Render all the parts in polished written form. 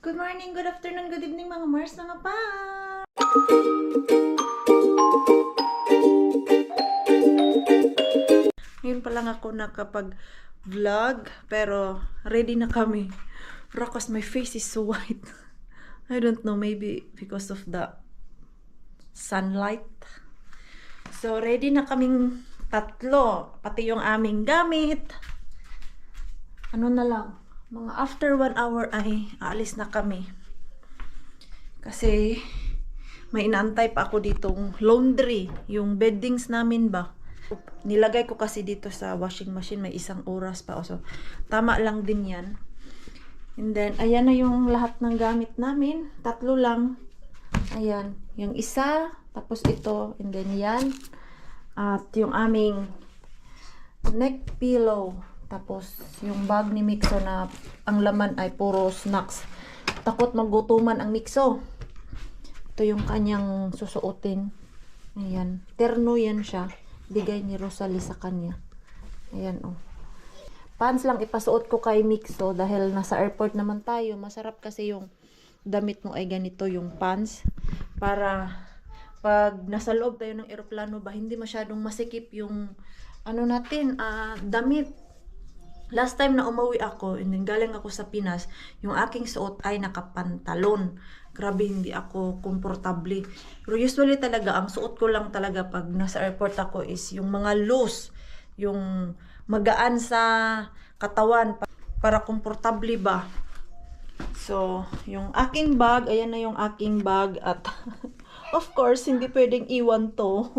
Good morning, good afternoon, good evening mga Mars, mga pa! Ngayon pa lang ako nakapag-vlog, pero ready na kami. Rakas, my face is so white. I don't know, maybe because of the sunlight. So, ready na kaming tatlo, pati yung aming gamit. Ano na lang, mga after 1 hour ay aalis na kami. Kasi may inaantay pa ako ditong laundry, yung beddings namin ba. Nilagay ko kasi dito sa washing machine, may 1 oras pa. So, tama lang din yan. And then, ayan na yung lahat ng gamit namin. 3 lang. Ayan, yung isa, tapos ito, and then yan. At yung aming neck pillow. Tapos, yung bag ni Mixo na ang laman ay puro snacks. Takot magutuman ang Mixo. Ito yung kanyang susuotin. Ayan. Terno yan siya. Bigay ni Rosalie sa kanya. Ayan, oh. Pants lang ipasuot ko kay Mixo dahil nasa airport naman tayo. Masarap kasi yung damit mo ay ganito, yung pants. Para pag nasa loob tayo ng eroplano ba, hindi masyadong masikip yung natin, damit. Last time na umuwi ako, and then galing ako sa Pinas, yung aking suot ay nakapantalon. Grabe, hindi ako komportable. Pero usually talaga, ang suot ko lang talaga pag nasa airport ako is yung mga loose, yung magaan sa katawan, para komportable ba. So, yung aking bag, ayan na yung aking bag, at of course, hindi pwedeng iwan to.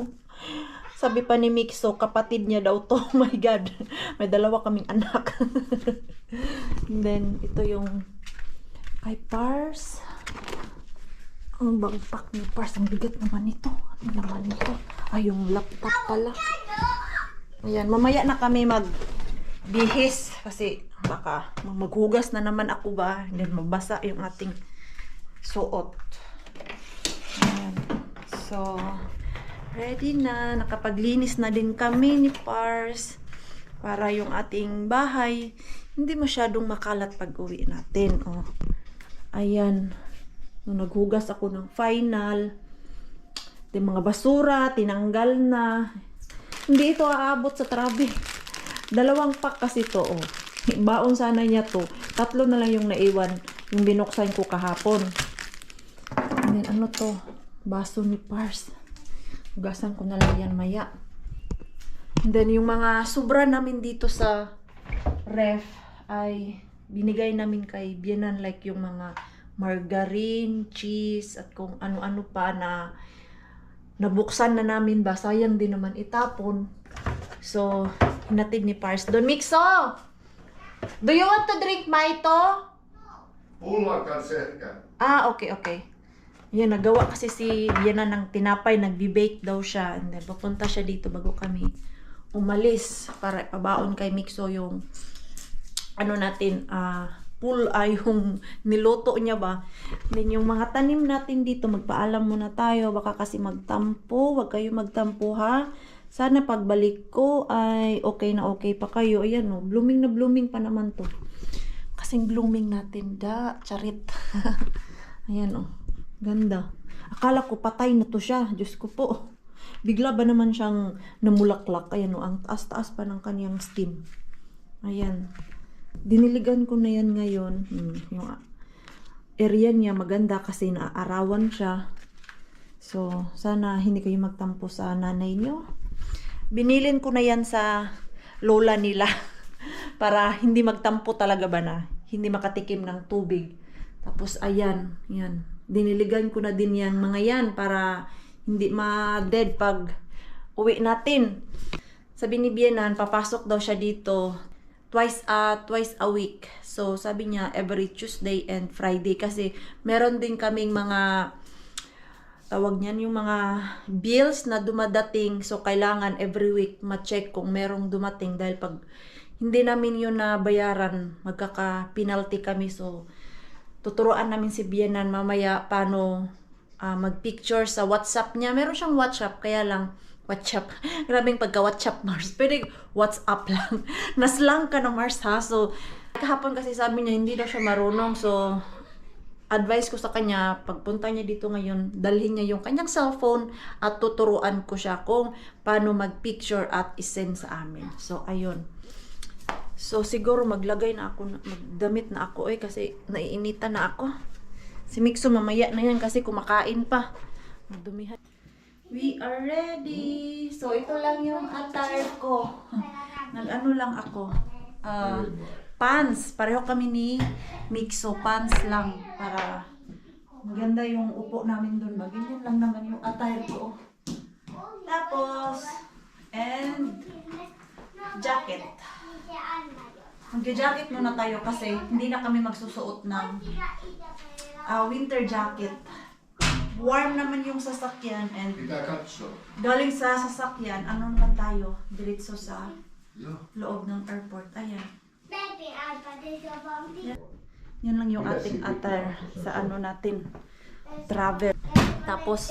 Sabi pa ni Mixo, kapatid niya daw to. Oh my God. May 2 kaming anak. And then, ito yung kay Pars. Ang backpack ni Pars. Ang bigat naman ito. Ano naman ito? Ay, yung laptop pala. Ayan, mamaya na kami magbihis. Kasi baka maghugas na naman ako ba. And then, mabasa yung ating suot. Ayan. So, ready na. Nakapaglinis na din kami ni Pars para yung ating bahay hindi masyadong makalat pag uwi natin. Oh. Ayan. Nung naghugas ako ng final, yung mga basura, tinanggal na. Hindi ito aabot sa trabe. 2 pack kasi to. Oh. Baon sana niya to. 3 na lang yung naiwan. Yung binuksan ko kahapon. And then, ano to? Baso ni Pars. Hugasan ko na lang yan maya. And then, yung mga sobra namin dito sa ref ay binigay namin kay Bianan, like yung mga margarine, cheese, at kung ano-ano pa na nabuksan na namin ba. Sayang din naman itapon. So, hinatid ni Pars. Don Mixo! Do you want to drink Maito? Pullakan sekä. Okay. Yan, nagawa kasi si Biana ng tinapay, nagbi-bake daw siya. And then, papunta siya dito bago kami umalis para ipabaon kay Mixo yung yung niluto niya ba. And then, yung mga tanim natin dito, magpaalam muna tayo. Baka kasi magtampo. Wag kayo magtampo, ha? Sana pagbalik ko ay okay na okay pa kayo. Ayan, no, blooming na blooming pa naman to. Kasing blooming natin, charit. Ayan, oh. Ganda. Akala ko patay na to siya. Diyos ko po. Bigla ba naman siyang namulaklak. Ayan o, ang taas-taas pa ng kanyang stem. Ayan. Diniligan ko na yan ngayon. Yung area niya maganda kasi naaarawan siya. So, sana hindi kayo magtampo sa nanay niyo. Binilin ko na yan sa lola nila. Para hindi magtampo talaga ba na. Hindi makatikim ng tubig. Tapos, ayan. Yan. Diniligan ko na din yan mga yan para hindi ma-dead pag uwi natin. Sabi ni Bianan, papasok daw siya dito twice a week. So sabi niya every Tuesday and Friday kasi meron din kaming mga tawag niyan yung mga bills na dumadating. So kailangan every week ma-check kung merong dumating dahil pag hindi namin yun na bayaran, magkaka-penalty kami. So tuturuan namin si Bianan mamaya paano mag-picture sa WhatsApp niya. Meron siyang WhatsApp, kaya lang WhatsApp. Grabing pagka-WhatsApp, Mars. Pwede WhatsApp lang. Naslang ka na, Mars, ha? So, kahapon kasi sabi niya, hindi daw siya marunong. So, advice ko sa kanya, pagpunta niya dito ngayon, dalhin niya yung kanyang cellphone at tuturuan ko siya kung paano mag-picture at isend sa amin. So, ayun. So, siguro maglagay na ako, magdamit na ako kasi naiinitan na ako. Si Mixo mamaya na yan kasi kumakain pa. Madumihan. We are ready. So, ito lang yung attire ko. Nag-ano lang ako. Pants. Pareho kami ni Mixo. Pants lang. Para maganda yung upo namin doon. Ganyan lang naman yung attire ko. Tapos, and jacket. Mag-jacket muna tayo kasi hindi na kami magsusuot ng winter jacket. Warm naman yung sasakyan and Pitää katsoa. galing sa sasakyan, ano naman tayo? Diretso sa Joo. loob ng airport. Ayan. Baby, Yan lang yung ating attire sa ano natin. Travel. Tapos,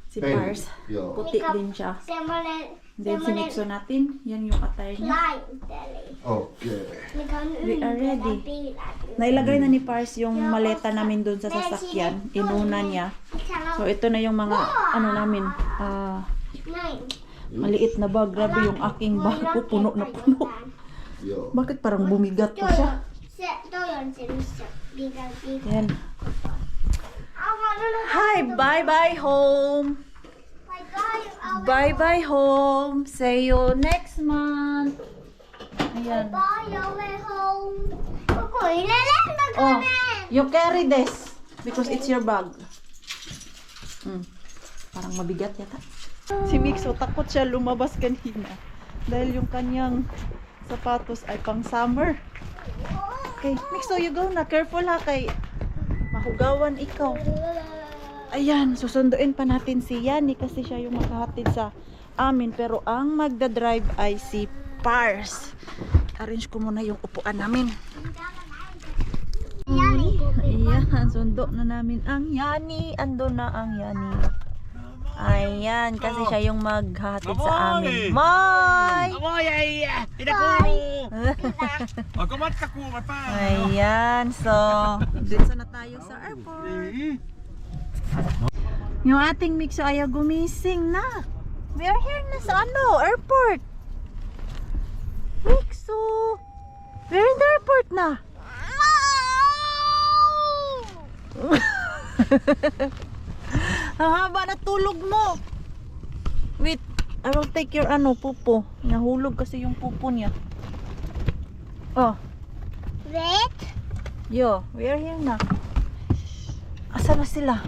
si Pars, Joo. puti din siya. semmonen Then si Mixo natin, yan yung attire niya. lainteli, Okei. mikä on We are ready. piiläty. Nailagay na ni Pars yung maleta namin doon sa sasakyan. Inuna niya. So, ito na yung mga, ano namin, Näin. maliit na bag. Grabe yung aking bag ko, puno na puno. Joo. Bakit parang bumigat po siya? Toi on se, missä piiläty. Yan. Hi, bye-bye home. Bye-bye home. See you next month. Ayan. Bye, way home. Kukuilele na Oh, kami. you carry this because it's your bag. Parang mabigat yata. Si Mixo, takot siya lumabas kanina. Dahil yung kanyang sapatos ay pang summer. Okay, Mixo, you go na. Careful ha, kay mahugawan ikaw. Ayan, susunduin pa natin si Yani kasi siya yung maghahatid sa amin. Pero ang magdadrive ay si Pars. Arrange ko muna yung upuan namin. Ayan, sundo na namin ang Yani. Ando na ang Yani. Ayan, kasi siya yung maghahatid sa amin. Moy! Moi ei! Pidä kuuluu! Onko matka kuuma päällä? Ayan, so dito na tayo sa airport. Yung ating Mixo ay gumising na. We are here na sa airport. Mixo! We're in the airport na. Ang haba na tulog mo. Wait, I will take your pupo. Nahulog kasi yung pupo niya. Oh, Vet. yo, we are here na. Asa na sila?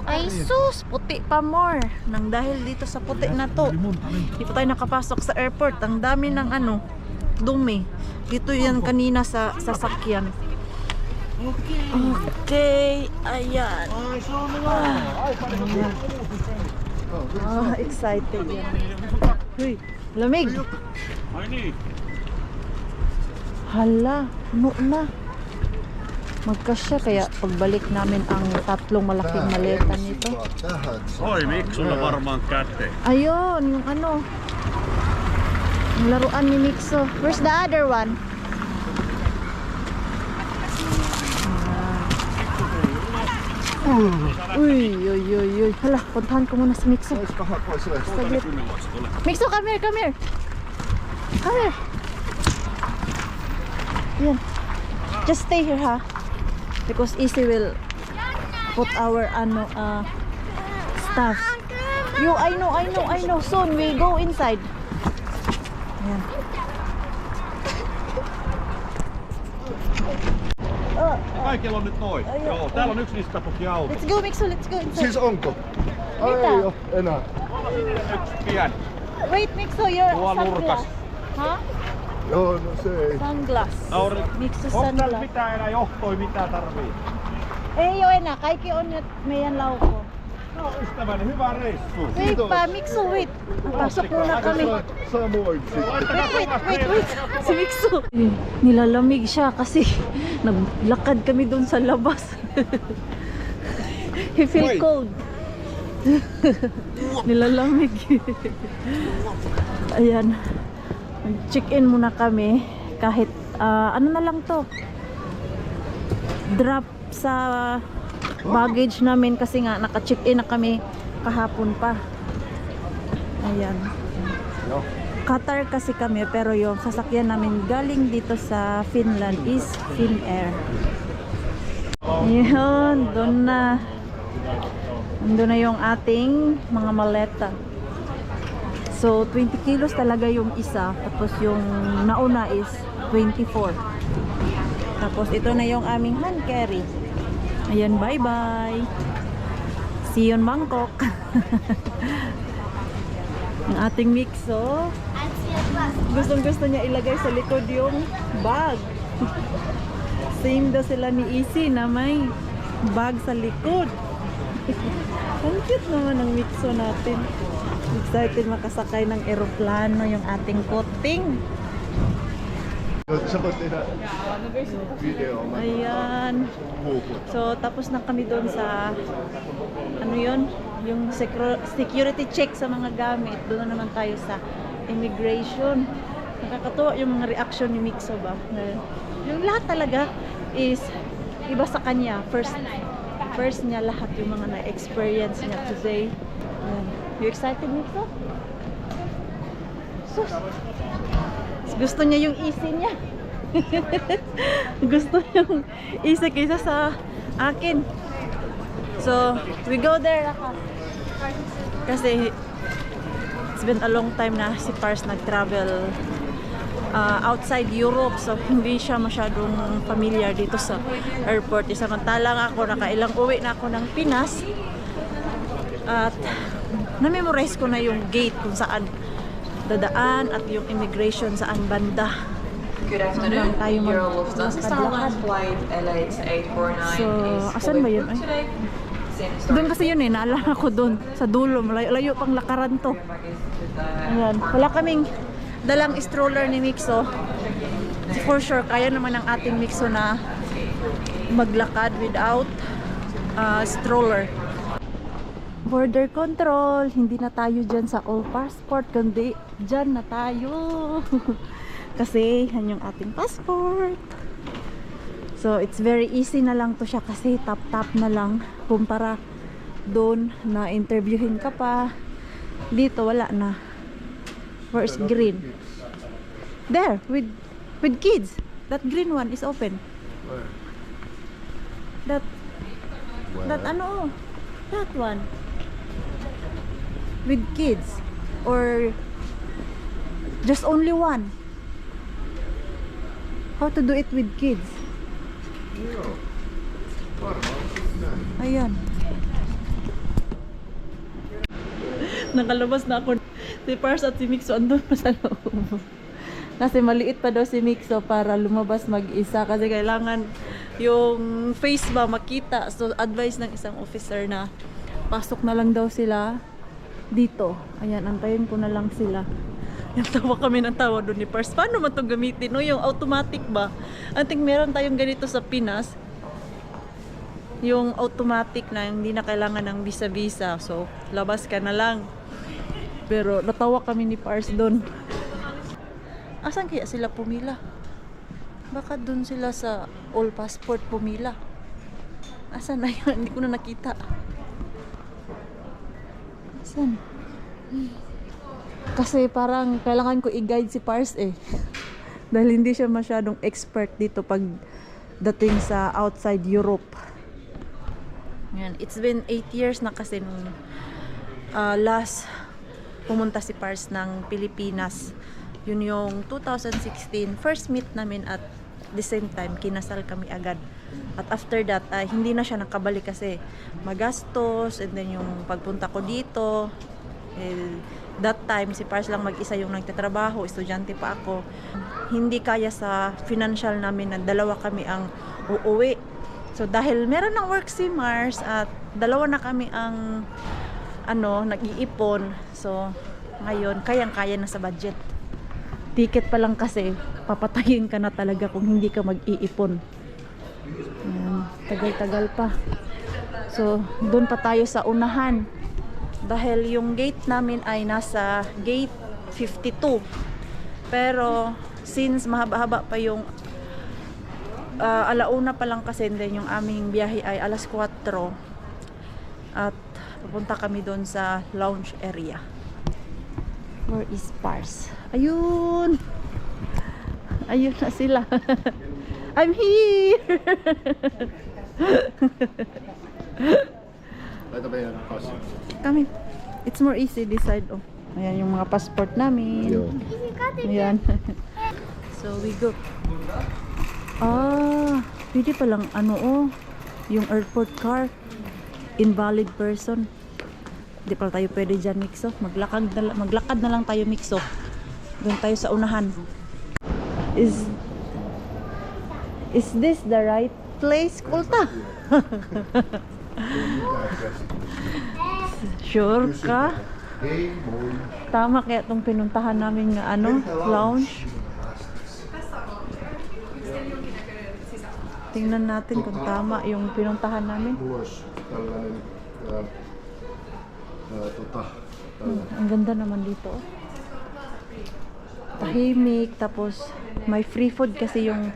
Ay sus, puti pa more. Nang dahil dito sa puti na to, hindi pa tayo nakapasok sa airport. Ang dami ng dumi. Dito yan kanina sa sasakyan. Okay, ayan. Excited yan. Uy, lamig. Ai niin. Hala, puno na. Magkasya kaya pagbalik namin ang tatlong malaking maleta nito. Tähän. Oi, Miksulla varmaan käteen. Ayun, yung yung laruan ni Mixo. Where's the other one? Uy, uy, uy, uy. Hala, puntahan ko muna si Mixo. Oiskohan pois yleensä? Saglit. Mixo, come here, come here. Come here. Yan. Just stay here, ha? Because Easy will put our stuff. I know. Soon we go inside. Ayan. Kaikilla on nyt noin. Joo, täällä on yksi niskapukki auto. Let's go, Mixo, let's go inside. Siis onko? Ai Mitä? ei oo enää. Yksi pieni. Wait, Mixo, your Tuolla sunglass. nurkas. Huh? Joo, no se ei. Sunglass. Mixo Onko täällä sunglass. mitään enää johtoi, mitä tarvii? Ei oo enää, kaikki on nyt meidän lauko. No ystäväni, hyvää reissua. Wait Kiitos. pa, Mixo, wait. Pasok muna kami. Samoin sitten. Wait. Si Mixo. Nilalamig siya kasi naglakad kami doon sa labas. He feel cold. Nilalamig. Ayan. Check-in muna kami kahit ano na lang to. drop sa baggage namin kasi nga naka-check-in na kami kahapon pa. Ayan. Qatar kasi kami pero yung sasakyan namin galing dito sa Finland is Finnair. Yun, doon na. Doon na yung ating mga maleta. So 20 kilos talaga yung isa, tapos yung nauna is 24. Tapos ito na yung aming hand carry. Ayan, bye bye. See you in Bangkok. Ang ating mixo. Gustong gusto niya ilagay sa likod yung bag. Same daw sila ni Isi na may bag sa likod. Ang cute naman ang mixo natin. Excited makasakay ng eroplano yung ating kuting. Sa na video. Ayan. So tapos na kami doon sa ano yun, yung security check sa mga gamit. Doon na naman tayo sa immigration. Nakakatuwa yung mga reaction ni Mixo ba. Yung lahat talaga is iba sa kanya. First niya lahat yung mga na-experience niya today. You excited, Mixo? Sus! Gusto niya yung easy niya. Gusto yung easy kaysa sa akin. So, we go there. Kasi it's been a long time na si Pars nag-travel outside Europe. So, hindi siya masyadong familiar dito sa airport. Samantalang ako, nakailang uwi na ako ng Pinas. At na-memorize ko na yung gate kung saan dadaan at yung immigration saan banda. Good afternoon. You're Lufthansa Starlines flight LH 849. So, asan ba yun? Ay, doon kasi yun eh, naalala ko doon sa dulo, layo pang lakaran to. Ayan, wala kaming dalang stroller ni Mixo. For sure, kaya naman ang ating Mixo na maglakad without stroller. Border control, hindi na tayo dyan sa all passport, kundi dyan na tayo. Kasi yan yung ating passport. So it's very easy na lang to siya kasi tap-tap na lang kumpara doon na interviewin ka pa. Dito wala na. First green. There with kids. That green one is open. That ano? That one. With kids or just only one? How to do it with kids? Ayan. Nakalabas na ako. Si Pars at si Mixo andun pa sa loob. Kasi maliit pa daw si Mixo para lumabas mag-isa kasi kailangan yung face ba makita. So advice ng isang officer na pasok na lang daw sila dito. Ayan, antayin ko na lang sila. Tawa kami ng tawa doon ni Pars. Paano man itong gamitin? No? Yung automatic ba? I think meron tayong ganito sa Pinas. Yung automatic na hindi na kailangan ng visa-visa. So, labas ka na lang. Pero natawa kami ni Pars doon. Asan kaya sila pumila? Baka doon sila sa all passport pumila. Asan na yun? Hindi ko na nakita. Asan? Kasi parang kailangan ko i-guide si Pars eh. Dahil hindi siya masyadong expert dito pag dating sa outside Europe. Yan. It's been 8 years na kasi nung last pumunta si Pars ng Pilipinas. Yun yung 2016. First meet namin at the same time, kinasal kami agad. At after that, hindi na siya nakabalik kasi magastos. And then yung pagpunta ko dito, that time, si Pars lang mag-isa yung nagtatrabaho, estudyante pa ako. Hindi kaya sa financial namin na dalawa kami ang uuwi. So dahil meron ng work si Mars at dalawa na kami ang nag-iipon. So ngayon, kayang-kaya na sa budget. Ticket pa lang kasi, papatayin ka na talaga kung hindi ka mag-iipon. Ayan, tagal-tagal pa. So doon pa tayo sa unahan. Dahil yung gate namin ay nasa gate 52. Pero since mahaba-haba pa yung alauna pa lang kasi, then yung aming biyahe ay alas 4. At pupunta kami doon sa lounge area. Where is Pars? Ayun! Ayun na sila. I'm here! Laita meidän passi. Kami. It's more easy this side. Oh. Ayan yung mga passport namin. Joo. Ayan. So we go. Pwede palang yung airport car. Invalid person. Hindi pala tayo pwede dyan, Mixo. Maglakad na lang tayo, Mixo. Doon tayo sa unahan. Is this the right place, Kulta? Sure ka? Hei, moi. Tama kaya itong pinuntahan namin nga lounge. Tingnan natin kung tama yung pinuntahan namin. Mulla olisi tällainen Ang ganda naman dito. Tahimik, tapos may free food kasi yung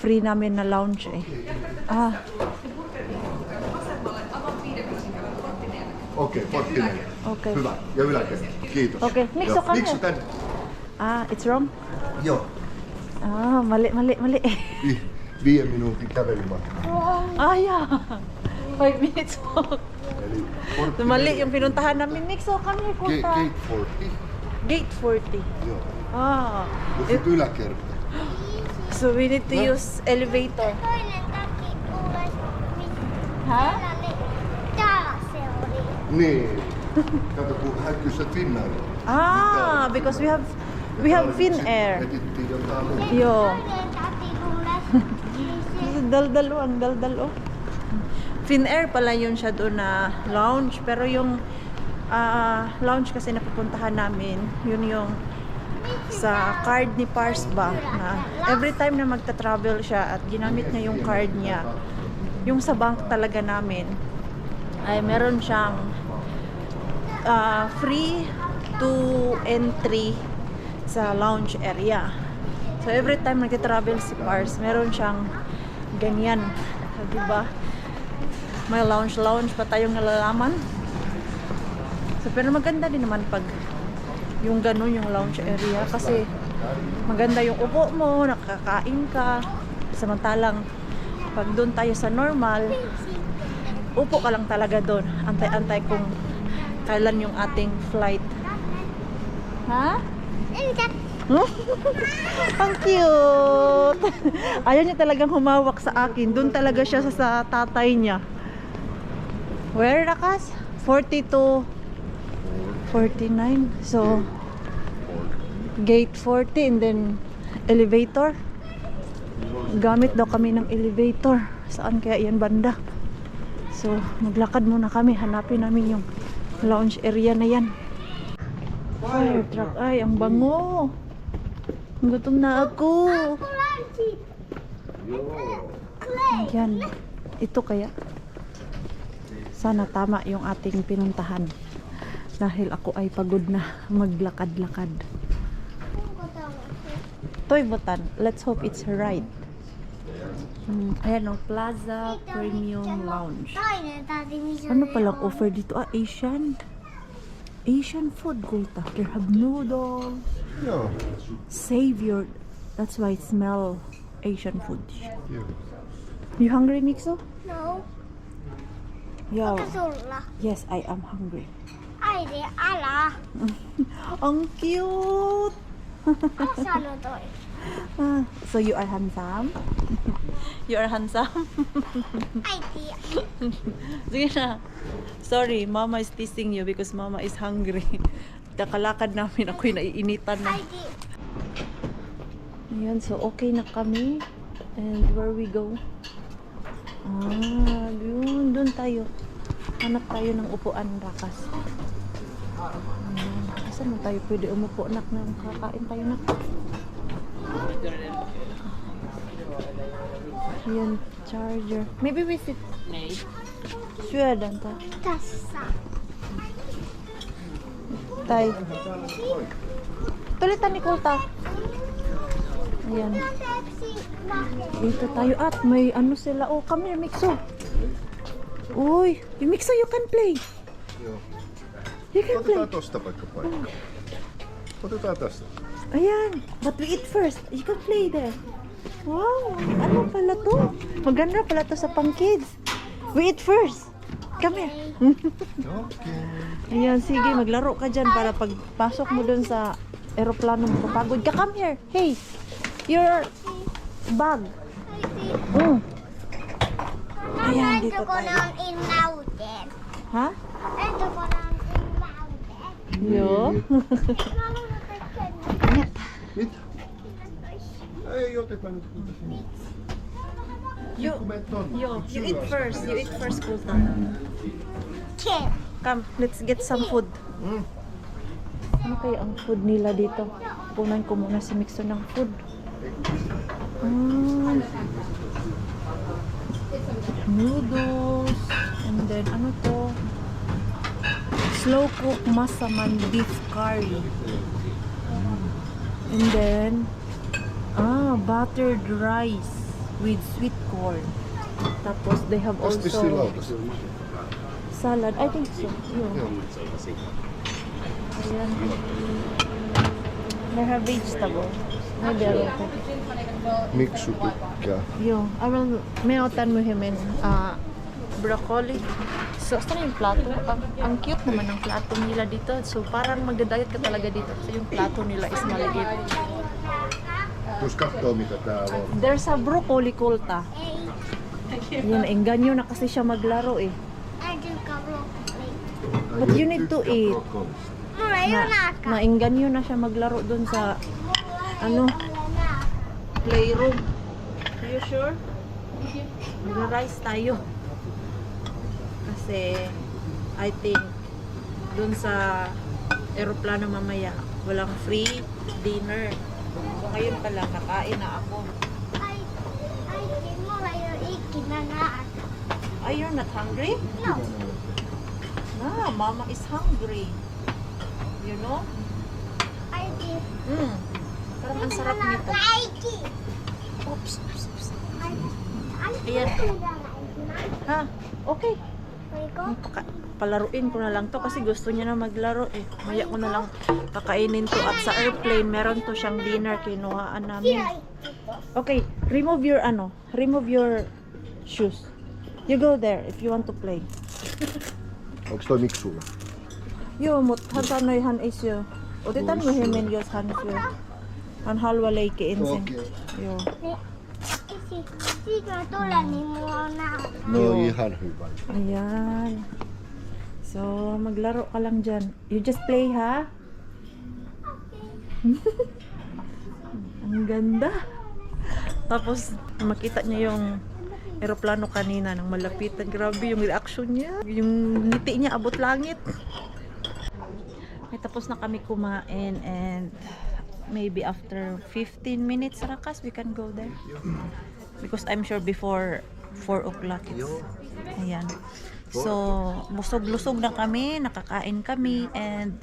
free namin na lounge eh. Okei, Fortinen. Okay. Hyvä. Ja yläkerta. Kiitos. Okay, Mikso, Joo. come Mikso here. tänne. It's wrong? Joo. Mali. 5 minuutin kävelymatka. Yeah. 5 minutes walk. Eli So, mali yung pinuntahan namin. Mikso, come here, Kulta. Gate 40. Gate 40. Joo. Ah. Ja sit yläkerta. So we need to use elevator. Toinen takki ulos. Ha? Täällä se oli. Niin. Kato, kun hän kysyi Finnairia. Because we have Finnair. Etittiin jotain muuta. Yo. Toinen takki ulos. Daldal. Finnair pala yun siya doon na lounge. Pero yung lounge kasi napupuntahan namin, yun yung sa card ni Pars ba, na every time na magta-travel siya at ginamit niya yung card niya, yung sa bank talaga namin ay meron siyang free to entry sa lounge area. So every time nagta-travel si Pars, meron siyang ganyan, di ba? May lounge pa tayong nalalaman. So pero maganda din naman pag yung ganun yung lounge area kasi maganda yung upo mo, nakakain ka. Samantalang pag doon tayo sa normal, upo ka lang talaga doon. Antay-antay kung kailan yung ating flight. Ha? Ang cute! Ayaw niya talagang humawak sa akin. Doon talaga siya sa tatay niya. Where, Rakas? 42 49. So gate 40 and then elevator. Gamit daw kami ng elevator. Saan kaya yan banda? So maglakad muna kami. Hanapin namin yung lounge area na yan. Fire truck. Ay, ang bango. Gutom na ako. Yan. Ito kaya. Sana tama yung ating pinuntahan. Dahil ako ay pagod na maglakad-lakad. Toy Botan. Let's hope it's right. Ayan o, Plaza Premium Lounge. Toinen tati missä Ano palang offer dito? Asian food, Kulta. They have noodles. Joo. Savior. That's why it smell Asian food. Joo. You hungry, Mixo? No. Yeah. Onko sulla? Yes, I am hungry. Äiti, älä. Ang cute! Älä sano toi. So you are handsome? You are handsome? Äiti. Sige na. Sorry, Mama is teasing you because Mama is hungry. Nakalakad namin, ako'y naiinitan na. Äiti. Ayan, so okay na kami. And where we go? Yun, doon tayo. Hanap tayo ng upuan, Rakas. Saan mo tayo pwede umupo, nak, na kakain tayo, nak? Ayan, charger. Maybe we sit. Syödään tää. Tässä. Tai. Tulitan ni Kulta. Ayan. Pepsi. Bakit? Dito tayo at may ano sila. Oh, come here, Mixo. Uy, yung Mixo, you can play. Joo. You can play. Otetaan tosta vaikka paikka. Otetaan tästä. Ayan. But we eat first. You can play there. Wow, ano pala to? Maganda pala to sa pang kids. We eat first. Come here. Okei. Ayan, sige, maglaro ka dyan para pagpasok mo dun sa aeroplano mo, kapagod ka. Come here. Hey, your bag. Mm. Ayan, Ito dito ko tayo. ng in-mountain. Ha? Ito ko ng in-mountain. Yo. Mama, Ingat. Mitä? Ei oteta nyt kuinka sinne. You, Kun menet tonne. you eat first. You eat first, Kulta. Chill. Come, let's get some food. Ano kaya ang food nila dito? Punan ko muna si Mixo ng food. Noodles. And then, ano to? Slow cook masaman beef curry. And then, buttered rice with sweet corn. Tapos, they have Asti sillä also lautas. salad. I think so. Yun. Joo. Ayan. They have vegetable. Maybe I will take it. Miksu tykkää. Yo, I will minutan mo him in broccoli. So, saan yung plato? Ang cute naman ng plato nila dito. So, parang magdadayat ka talaga dito. So, yung plato nila is maliit. Tuus kattoo mitä täällä on. There's a broccoli kulta. Yan, engganyo na kasi siya maglaro eh. But you need to eat. Maengganyo na siya maglaro dun sa ano, playroom. Are you sure? Mag-rice tayo. Kasi I think dun sa aeroplano mamaya walang free dinner. So ngayon pala kakain na ako. Are you not hungry? No. Nah, mama is hungry. You know? Parang ang sarap nito. Oops, oops, oops. Ayan. Ha? Okay. Palaruin ko na lang to kasi gusto niya na maglaro eh. Maya ko na lang kakainin to at sa airplane meron to siyang dinner kinuhaan namin. Okay, remove your shoes. You go there if you want to play. Onks toi Miksulla? Joo, mutta hän sanoi, hän ei syö. Otetaan myöhemmin, jos hän syö. Hän haluaa leikkiä ensin. Okei. Joo. Siitä tulee niin mulla on nää. No ihan hyvä. Ayan. So, maglaro ka lang dyan. You just play, ha? Ang ganda. Tapos, makita niya yung aeroplano kanina nang malapitan. Grabe yung reaction niya. Yung ngiti niya abot langit. Ay, tapos na kami kumain and maybe after 15 minutes Rakas, we can go there. Because I'm sure before 4 o'clock it's... Ayan. So, busog-lusog na kami, nakakain kami, and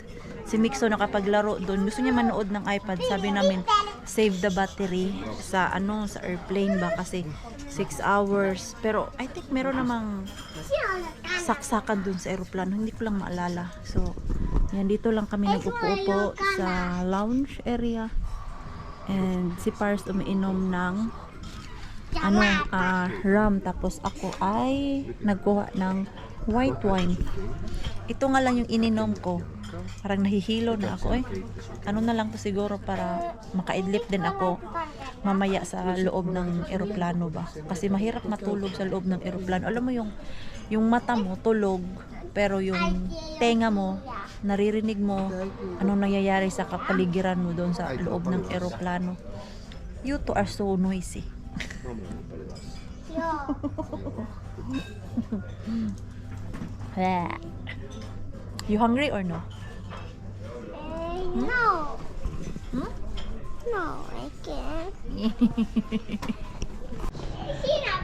si Mixo nakapaglaro doon. Gusto niya manood ng iPad. Sabi namin, save the battery sa sa airplane ba kasi 6 hours. Pero I think meron namang saksakan doon sa aeroplano. Hindi ko lang maalala. So, yan, dito lang kami nag-upo-upo sa lounge area. And si Pars umiinom ng rum. Tapos ako ay nagkuha ng white wine. Ito nga lang yung ininom ko. Parang nahihilo na ako eh. Ano na lang to siguro para makaidlip din ako mamaya sa loob ng eroplano ba. Kasi mahirap matulog sa loob ng eroplano. Alam mo yung mata mo tulog pero yung tenga mo naririnig mo anong nangyayari sa kapaligiran mo doon sa loob ng eroplano. You two are so noisy. You hungry or no? No. Hmm? No, I can't.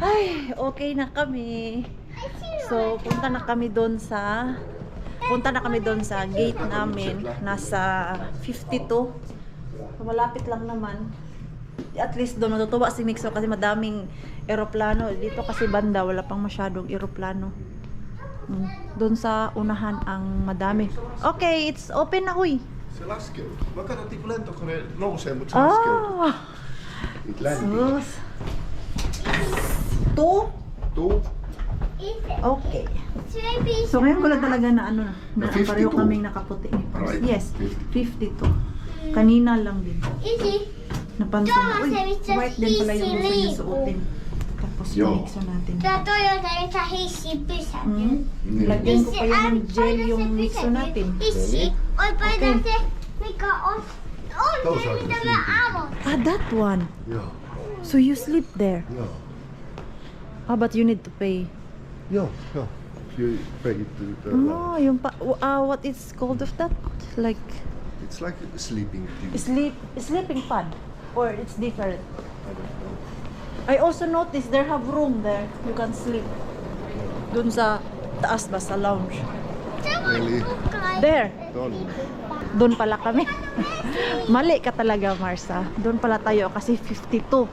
Ay, okay na kami. So, punta na kami doon sa gate namin. Nasa 52. So, malapit lang naman. At least doon natutuwa si Mixo kasi madaming eroplano. Dito kasi banda, wala pang masyadong eroplano. Doon sa unahan ang madami. Okay, it's open na, huy. Se laskee. Mä katsottiin, kun lentokone nousee, mutta se laskeutuu. Ah! Niitä läntiä. Sus. Two? Tuu. Okay. Maybe So ngayon ko lang talaga na ano na Na pareho 52. kaming nakaputi ni Pars. Right. Yes, 52. Kanina lang din. easy. Napansin ko, uy, white din pala yung gusto niya suotin. Tapos Yo. mixo natin. Toyota sa hisi bisa. Lagyan ko pa yan ng gel yung mixo natin. Isi. Oi, pwede Okay. se mikä on. On Those se are the mitä mä sleeping. avon. Ah, that one. Joo. So you sleep there. Joo. Ah, but you need to pay. Joo, joo. You pay it to the Oh, yung what is called of that? Like It's like a sleeping tube. sleeping pad, or it's different. I don't know. I also noticed there have room there. You can sleep. Dun sa taas ba sa lounge. Eli There. tonne. Doon pala kami. Mali ka talaga, Marsa. Doon pala tayo kasi 52.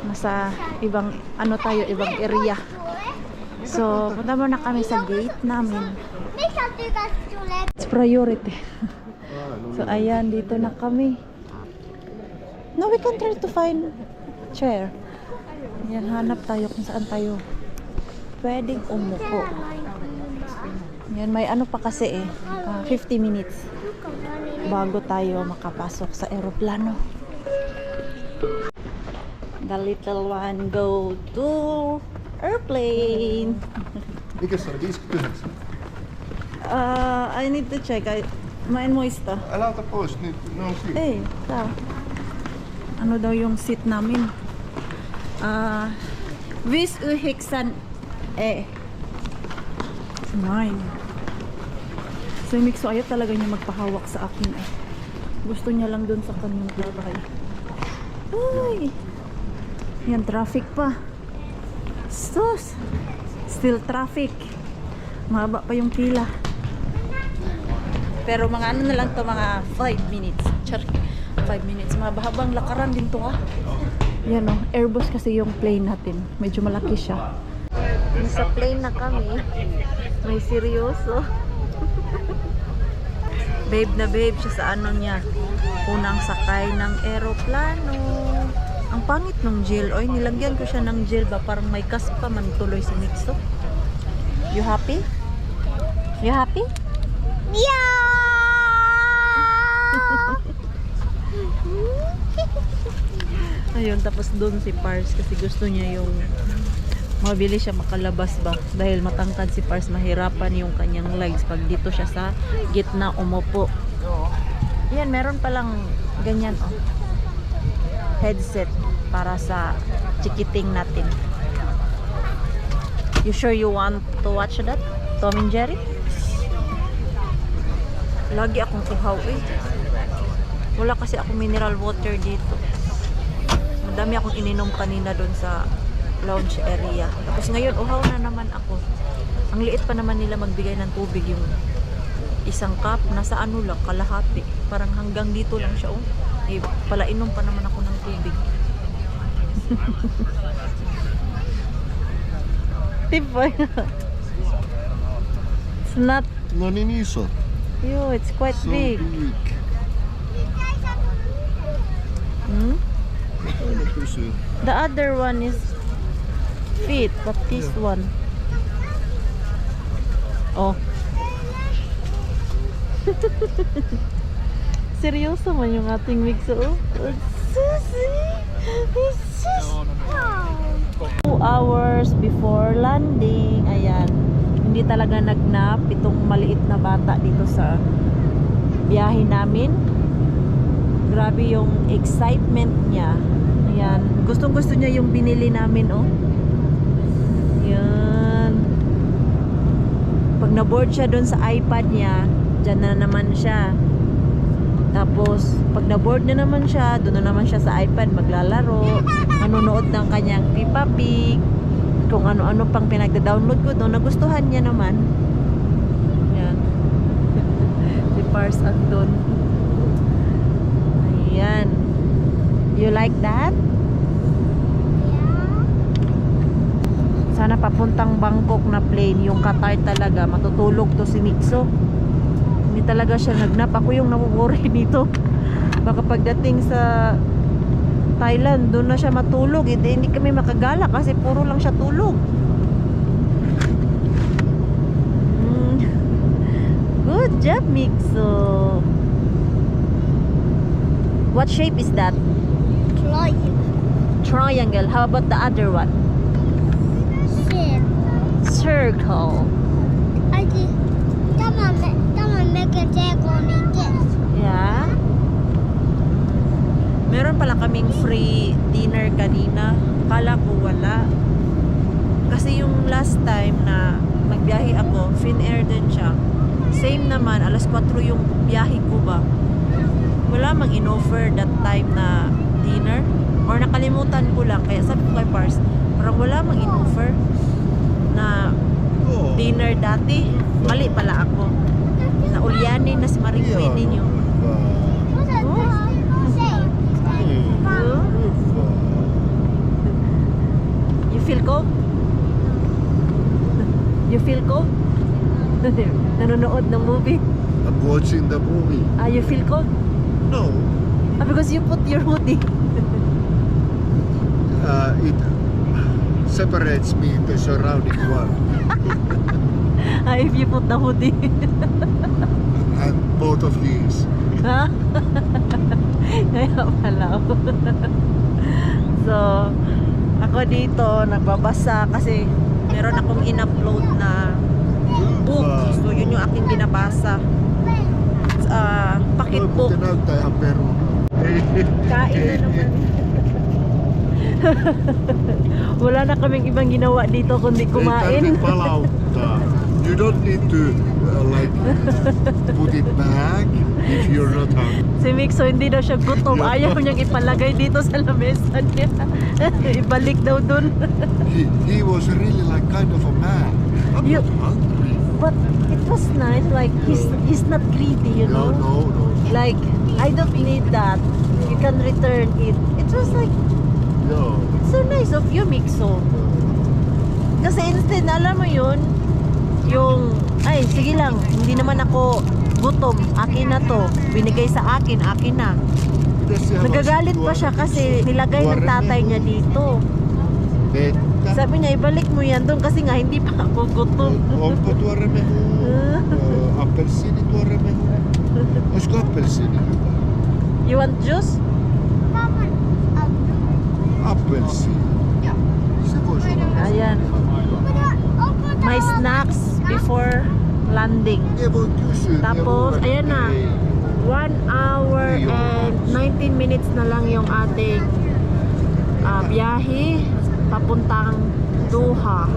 Nasa ibang ano tayo, ibang area. So, punta muna kami sa gate namin. Mikä tykäs sulle? It's priority. Ah, no So, niin. ayan, dito na kami. No, we can try to find chair. Yan, hanap tayo kung saan tayo pwedeng umupo. Yan, may ano pa kasi 50 minutes bago tayo makapasok sa eroplano. The little one go to airplane. Mikä se oli? 59? I need to check. Mä en muista. Älä ota pois, niin ne on siinä. Eh, ano daw yung seat namin? 59 9. So yung Mixo ayaw talaga niya magpahawak sa akin eh. Gusto niya lang dun sa kanyang bahay. Uy! Yan, traffic pa. Sus! Still traffic. Mahaba pa yung pila. Pero mga ano na lang to, mga 5 minutes. Char, 5 minutes. Mahabang lakaran din to, ha. Yan, oh. Airbus kasi yung plane natin. Medyo malaki siya. Sa plane na kami. May seryoso. Babe na babe siya sa ano niya. Unang sakay ng eroplano. Ang pangit ng gel. Oy, nilagyan ko siya ng gel ba? Parang may kas pa man tuloy sa Mixo. You happy? You happy? Yeah! Ayun, tapos doon si Pars kasi gusto niya yung mabilis siya makalabas ba dahil matangkad si Pars, mahirapan yung kanyang legs pag dito siya sa gitna umupo. Yan, meron palang ganyan, oh, headset para sa chikiting natin. You sure you want to watch that? Tom and Jerry? Lagi akong uhaw eh. Wala kasi ako mineral water dito. Madami akong ininom kanina doon sa lounge area. Tapos ngayon, uhaw na naman ako. Ang liit pa naman nila magbigay ng tubig, yung isang cup. Nasa ano lang, kalahati. Parang hanggang dito lang siya. Oh. Eh, palainom pa naman ako ng tubig. Tiba. It's not, No niin iso. yo, it's quite So big. big. Hmm? Aina pysyy. The other one is feet, but this one. Oh. Seryoso man yung ating Mixo. Oh. Susi! Susi! 2 hours before landing. Ayan. Hindi talaga nagnap itong maliit na bata dito sa biyahe namin. Grabe yung excitement niya. Ayan. Gustong gusto niya yung binili namin, oh. Ayan. Pag na-board siya doon sa iPad niya, dyan na naman siya. Tapos, pag na-board na naman siya, doon na naman siya sa iPad maglalaro, manonood ng kanyang Peppa Pig, kung ano-ano pang pinagda-download ko doon. Nagustuhan niya naman. Ayan. Si Pars andun. Ayan. You like that? Sana papuntang Bangkok na plane, yung Qatar talaga, matutulog to si Mikso. Hindi talaga siya nagnap. Ako yung nawuworry dito. Baka pagdating sa Thailand, doon na siya matulog. Hindi kami makagala kasi puro lang siya tulog. Good job, Mikso. What shape is that? Triangle. How about the other one? Circle. Yeah. Meron pala kaming free dinner kanina. Kala ko wala. Kasi yung last time na nagbiyahe ako, Finnair din siya. Same naman, alas 4 yung biyahe ko ba. Wala mang in-offer that time na dinner. Or nakalimutan ko lang. Kaya sabi ko kay Pars, parang wala mang in-offer na dinner dati. Mali pala ako. Na ulyanin na si Maring Queen ninyo. You feel cold? You feel cold? Nanonood ng movie? I'm watching the movie. You feel cold? No, Because you put your hoodie. it separates me the surrounding world. If you put the hoodie. And both of these. Ha? Kaya pala. So, ako dito nagbabasa kasi meron akong in-upload na book. So, yun yung aking binabasa. Pocketbook. Te näyttää ihan peruna. Kain na naman. Wala na kaming ibang ginawa dito kundi Ei kumain. tarvitse palauttaa. You don't need to like put it back if you're not hungry. Si Mikso hindi daw siya gutom. Ayaw niyang ipalagay dito sa lamesa niya. Ibalik daw dun. He was really like kind of a man. I'm You- not hungry. But it was nice. Like he's not greedy, you know. No. Like I don't need that. You can return it. It was like No. so nice of you, Mikso. Kasi instead, alam mo yun, yung, ay, sige lang, hindi naman ako gutom, akin na to, binigay sa akin, akin na. Nagagalit pa siya kasi nilagay ng tatay niya dito. Vettä. Sabi niya, ibalik mo yan doon kasi nga hindi pa ako gutom. Onko tuore mehu? Appelsiini tuore mehu? Olisiko appelsiini hyvä? You want juice? Appelsiini. Se voisi olla. Ayan. My snacks before landing. Nie voi kysyä. Tapos, ne luulen, ayan että na. ei. 1 hour and 19 minutes na lang yung ating biyahe papuntang Doha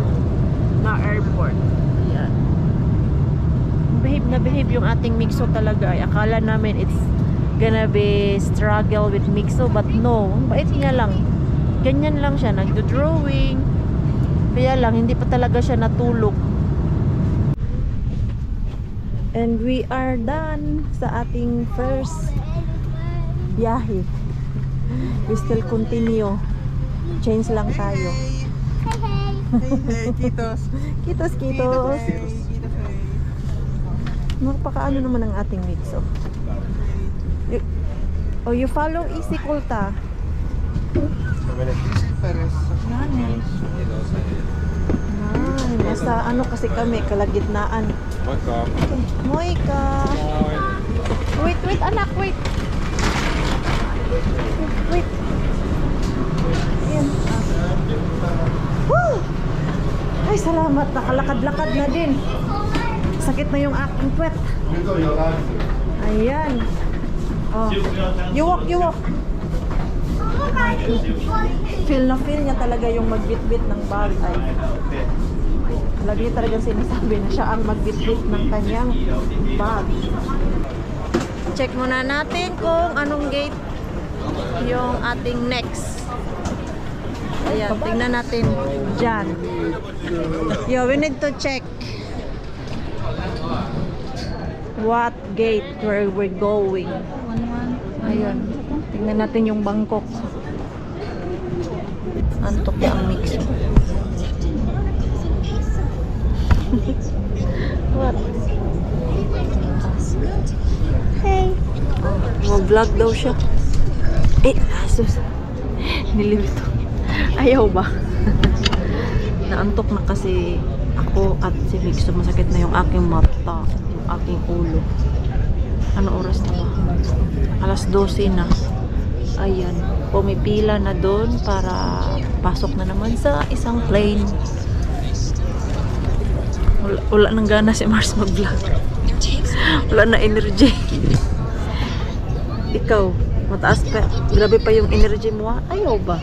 na airport. Ayan. Behave yung ating Mikso talaga. Ay, akala namin it's gonna be struggle with Mikso, but no. Bait niya lang. Ganyan lang siya. Nagdo-drawing. Kaya lang, hindi pa talaga siya natulog. And we are done sa ating first biyahe. We still continue. Change lang tayo. Kitos. Kitos. Magpakaano naman ang ating Mikso. You follow Easy Kulta. Nasa ano kasi kami, kalagitnaan. Moikka. Moika. Wait, anak, wait. Ayan. Woo! Ay, salamat. Nakalakad-lakad na din. Sakit na yung aking puwet. Nyt on jo lämmin. Ayan. Oh. You walk. Feel niya talaga yung magbitbit ng bag. Ay. Lagi talagang sinasabi na siya ang magbitbit ng kanyang bag. Check muna natin kung anong gate yung ating next. Ayan, tingnan natin dyan. Yo, we need to check what gate where we're going. Ayun. Tingnan natin yung Bangkok. Antok na ang mix. What? Hey. Mag-vlog daw siya. Asus. Nilibito. Ayaw ba? Naantok na kasi ako at si Mix. Masakit na yung aking mata, yung aking ulo. Ano oras na ba? Alas 12 na. Ayan. Pumipila na doon para pasok na naman sa isang plane. Wala nang gana si Mars mag-vlog. Wala na energy. Ikaw, mataas pa. Grabe pa yung energy mo. Ayaw ba?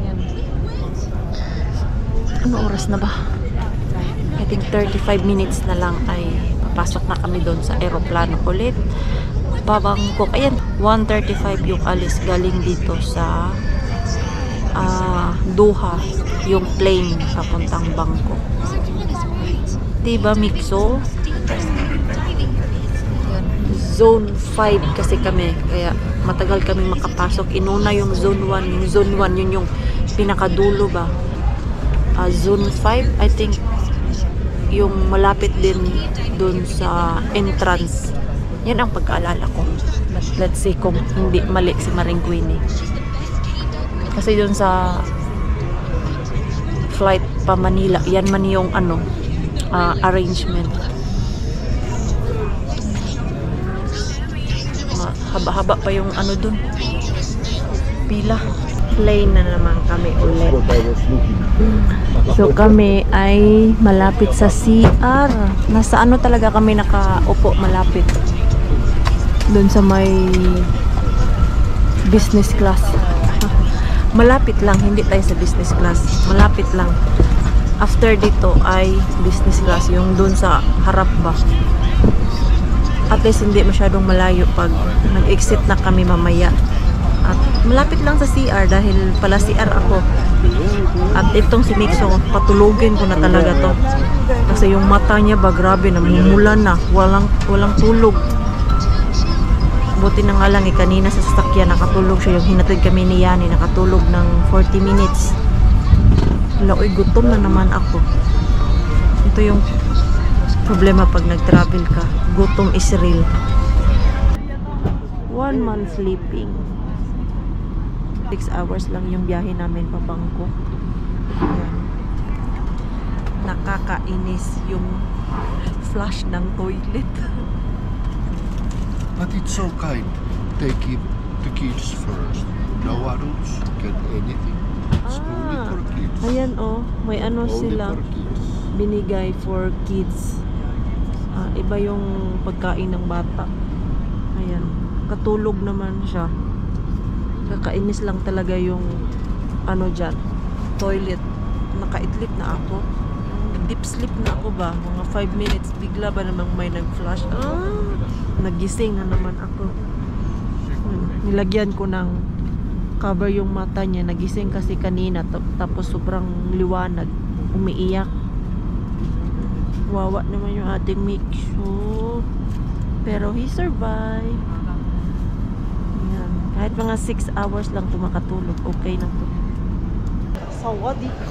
Ayan. Ano oras na ba? I think 35 minutes na lang ay papasok na kami doon sa aeroplano ulit. Babangkok. Ayan, 1:35 yung alis galing dito sa Doha. Yung plane papuntang Bangkok. Diba, Mixo? Zone 5 kasi kami. Kaya matagal kami makapasok. Inuna yung Zone 1. Yung Zone 1, yun yung pinakadulo ba? Zone 5, I think, yung malapit din dun sa entrance. Yan ang pagkaalala ko. But let's see kung hindi mali si Maring Queenie. Kasi dun sa flight pa Manila, yan man yung arrangement. Haba-haba pa yung dun. Pila. Plane na naman kami ulit. What I was looking for. So kami ay malapit sa CR. Nasa talaga kami nakaupo malapit. Doon sa may business class. Malapit lang, hindi tayo sa business class. Malapit lang. After dito ay business class, yung doon sa harap ba. At least hindi masyadong malayo pag nag-exit na kami mamaya. At malapit lang sa CR dahil pala CR ako. At itong si Mixo, patulogin ko na talaga to. Kasi yung mata niya ba, grabe, namumula na. Walang tulog. Buti na nga lang kanina sa sasakyan nakatulog siya. Yung hinatid kami ni Yani, nakatulog ng 40 minutes. Laoy, gutom na naman ako. Ito yung problema pag nag-travel ka. Gutom is real. 1 month sleeping. 6 hours lang yung biyahe namin pa Bangkok. Ayan. Nakakainis yung flush ng toilet. But it's so kind. Take the kids first. No adults get anything. It's only for kids. Ayan may Only sila for kids. binigay for kids. Iba yung pagkain ng bata. Ayan. Katulog naman siya. Kakainis lang talaga yung dyan, toilet. Nakaitlip na ako. Deep sleep na ako ba? Mga 5 minutes, bigla ba namang may nag-flash? Nagising na naman ako. Nilagyan ko ng cover yung mata niya. Nagising kasi kanina, tapos sobrang liwanag. Umiiyak. Wawa naman yung ating Mixo. Pero he survived. Yan. Kahit mga 6 hours lang tumakatulog, okay na to. Sawadee ka.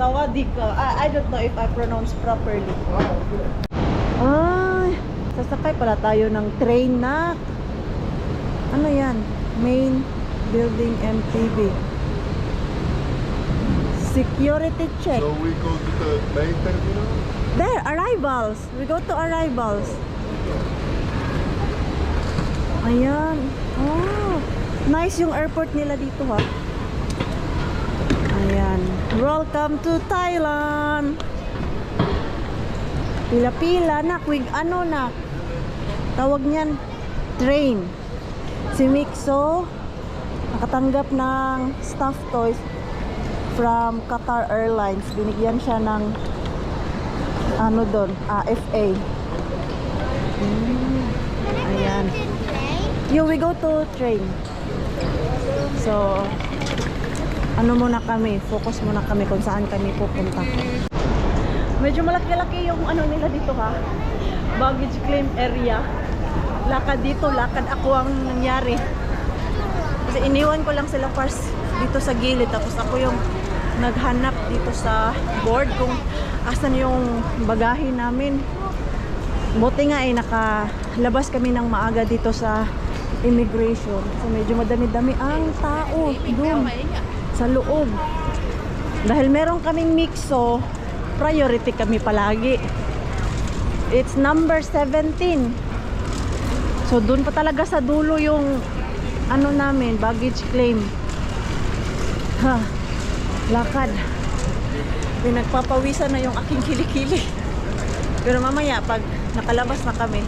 Sawadee ka. I don't know if I pronounce properly. Ay, sasakay pala tayo ng train na. Ano yan? Main Building MTV. Security check. So we go to the main terminal? There, arrivals. We go to arrivals. Ayan. Oh, nice yung airport nila dito ha. Ayan. Welcome to Thailand. Pila-pila na. Na. Tawag niyan, train. Si Mixo, nakatanggap ng stuffed toys from Qatar Airlines. Binigyan siya ng FA. Ayan. We go to train. So, muna kami, focus muna kami kung saan kami pupunta. Medyo malaki-laki yung nila dito ha. Baggage claim area. lakad dito, lakad ako ang nangyari. Kasi iniwan ko lang sila Pars dito sa gilid, tapos ako yung naghanap dito sa board kung asan yung bagahe namin. Buti nga nakalabas kami ng maaga dito sa immigration. So medyo madami-dami ang tao doon sa loob. Dahil meron kaming mixo, priority kami palagi. It's number 17. So doon pa talaga sa dulo yung ano namin, baggage claim. Ha, lakad. Pinagpapawisan na yung aking kilikili. Pero mamaya pag nakalabas na kami,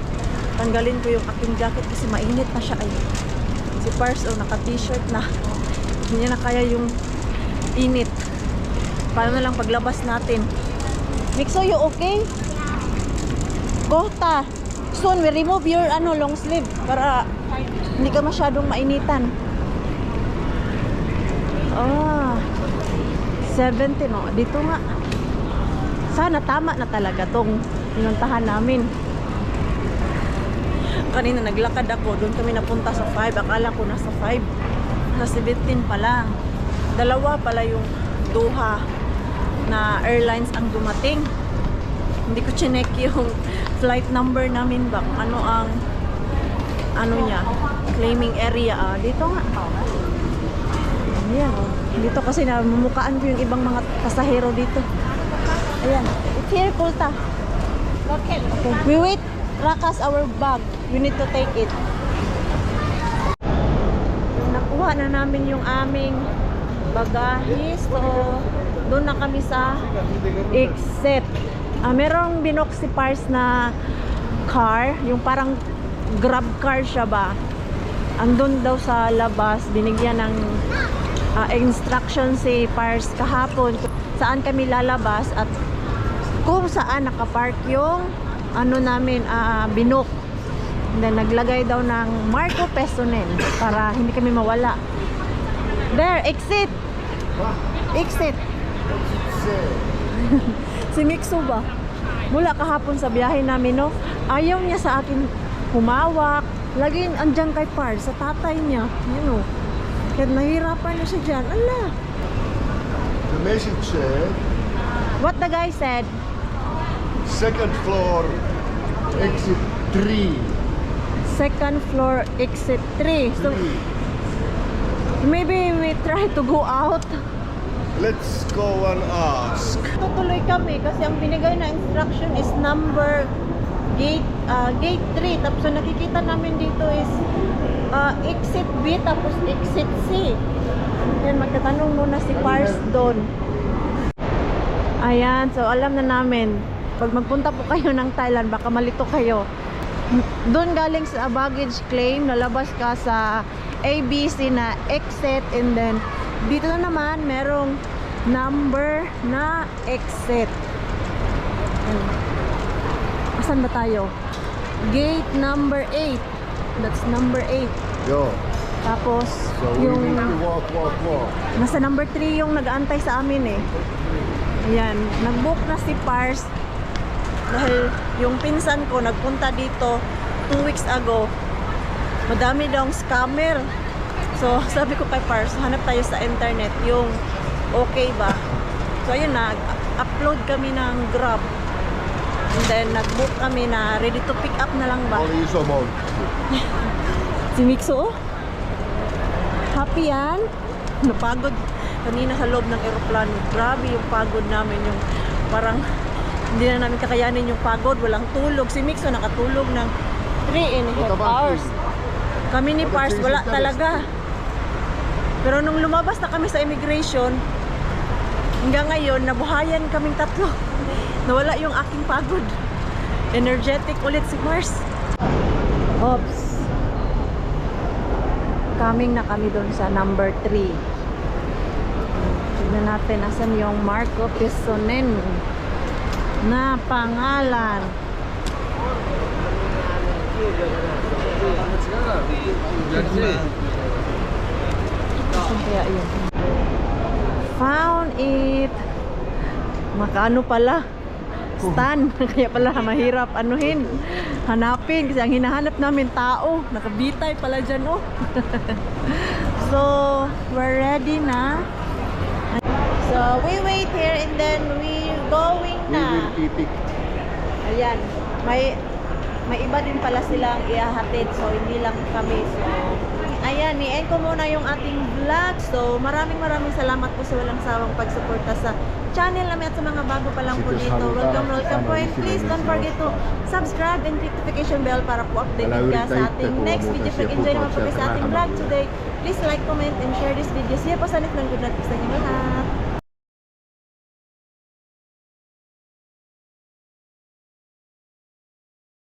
tanggalin ko yung aking jacket kasi mainit na siya ay. Si Pars naka-t-shirt na. Hindi niya na kaya yung init. Paano na lang paglabas natin. Mixo, you okay? Kohta, soon we remove your long sleeve para hindi ka masyadong mainitan. 17 dito nga. Sana tama na talaga tong pinuntahan namin. Kanina naglakad ako, doon kami napunta sa 5. Akala ko nasa 5. Nasa 17 pala. Dalawa pala yung Doha na airlines ang dumating. Hindi ko chinek yung flight number namin ba kung ano ang niya, claiming area. Dito nga. Ayan, dito kasi namumukaan ko yung ibang mga pasahero dito. Ayan. It's here, Kulta. Okay. We wait. Rakas our bag. We need to take it. Nakuha na namin yung aming bagahe. So, doon na kami sa exit. Merong binok si Pars na car. Yung parang grab car siya ba. Andun daw sa labas. Binigyan ng instruction si Pars kahapon saan kami lalabas at kung saan nakapark yung namin binok. And then naglagay daw ng Marco Pesonen para hindi kami mawala. There, exit. Exit. Si Mixo ba? Mula kahapon sa biyahe namin, no? Ayaw niya sa akin humawak. Laging andyan kay Pars sa tatay niya. Yan, no? Kaya nahihirapan na siya dyan. Ala! The message said, What the guy said? second floor, exit 3. Second floor, exit 3. So, maybe we try to go out. Let's go and ask. Tutuloy kami kasi ang binigay na instruction is number gate 3. Tapos so, nakikita namin dito is exit B tapos exit C. Yan, magtatanong muna si Pars doon. Ayan, so alam na namin. Pag magpunta po kayo ng Thailand, baka malito kayo. Doon galing sa baggage claim, lalabas ka sa ABC na exit, and then dito na naman merong number na exit. Asan ba tayo? Gate number 8. That's number 8. Yo. Tapos So we need to walk. nasa number 3 yung nag-aantay sa amin eh. Ayan, nag-book na si Pars dahil yung pinsan ko nagpunta dito 2 weeks ago. Madami daw scammer. So sabi ko kay Pars, hanap tayo sa internet yung okay ba. So ayun na, upload kami ng Grab. And then nag-book kami na ready to pick up na lang ba. Only so much. Si Mixo, happy yan. Napagod kanina sa loob ng eroplano. Grabe yung pagod namin. Yung parang hindi na namin kakayanin yung pagod. Walang tulog. Si Mixo nakatulog ng 3.5 hours. Kami ni Pars, wala talaga. Pero nung lumabas na kami sa immigration, hanggang ngayon, nabuhayan kaming tatlo. Nawala yung aking pagod. Energetic ulit si Pars. Oops. Coming na kami doon sa number 3. Tignan natin asan yung Marco Pesonen na pangalan. Asan kaya yun? Found it. Makano pala? stand. Kaya pala mahirap anuhin, hanapin. Kasi ang hinahanap namin tao. Nakabitay pala dyan, oh. So, we're ready na. So, we wait here and then we going We na. will eat it. Ayan, may iba din pala silang ihahatid, so hindi lang kami. So, ayan, i-end ko muna yung ating vlog. So, maraming salamat po sa walang sawang pagsuporta sa channel namin at sa mga bago pa lang po dito. Welcome po, and please don't forget to subscribe and click notification bell para po updated ka sa ating next video. Pag-enjoy naman po kayo sa ating vlog today, please like, comment, and share this video. See you po sa next vlog. Good night po sa inyo lahat.